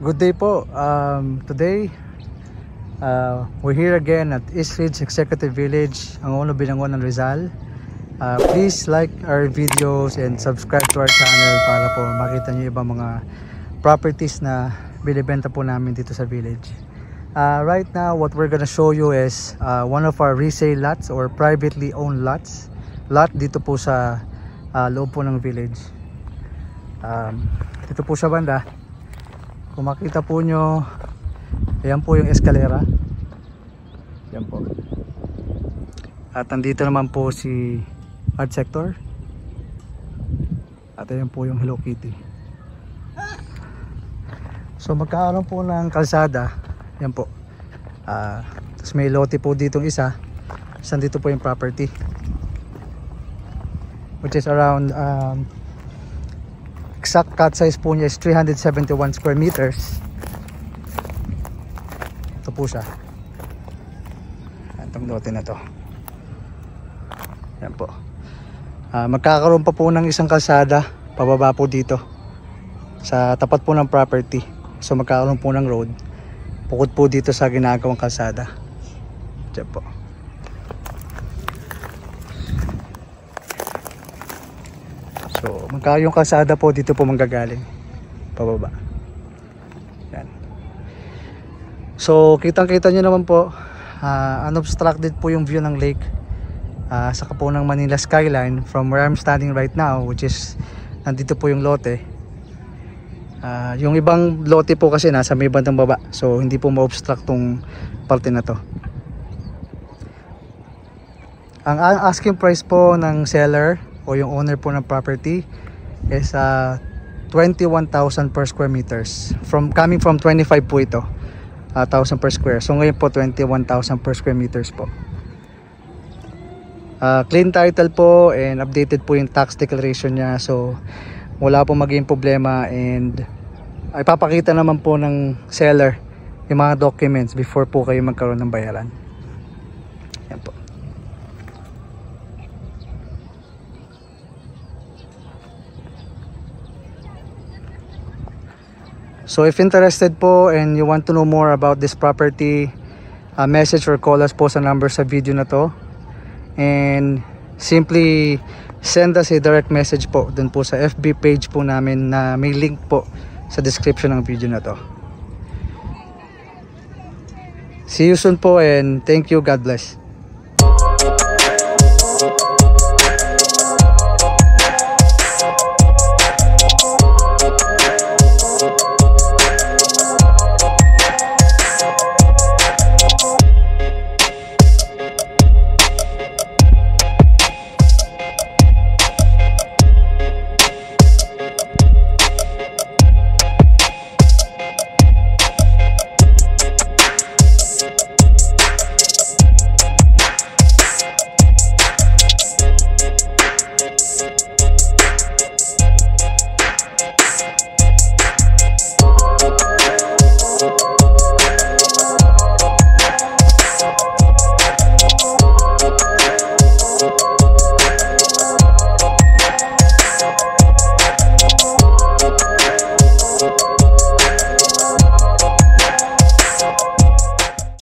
Good day po. Today, we're here again at East Ridge Executive Village, Angono, Binangon, Rizal. Please like our videos and subscribe to our channel para po makita nyo ibang mga properties na binibenta po namin dito sa village. Right now, what we're gonna show you is one of our resale lots or privately owned lots. Lot dito po sa loob po ng village. Dito po sa banda, kung makita po nyo, ayan po yung eskalera. Ayan po. At nandito naman po si art sector. At ayan po yung Hello Kitty. So magkakaroon po ng kalsada. Ayan po. Tapos may lote po ditong isa. Saan dito po yung property, which is around exact cut size po niya is 371 square meters. Ito po siya. Itong lote na to. Yan po. Magkakaroon pa po ng isang kalsada pababa po dito sa tapat po ng property. So magkakaroon po ng road bukod po dito sa ginagawang kalsada. Diyan po. So magkakaroon yung kalsada po dito po manggagaling pababa. Yan. So kitang kita nyo naman po, unobstructed po yung view ng lake, saka po ng Manila skyline from where I'm standing right now, which is nandito po yung lote. Yung ibang lote po kasi nasa may bandang baba, so hindi po ma-obstruct tong parte na to. Ang asking price po ng seller o yung owner po ng property is 21,000 per square meters. Coming from 25 po ito, 1,000 per square. So ngayon po 21,000 per square meters po. Clean title po and updated po yung tax declaration niya. So wala po maging problema, and ipapakita naman po ng seller yung mga documents before po kayo magkaroon ng bayaran. Yan po. So if interested po and you want to know more about this property, message or call us po sa number sa video na to, and simply send us a direct message po dun po sa FB page po namin na may link po sa description ng video na to. See you soon po, and thank you. God bless.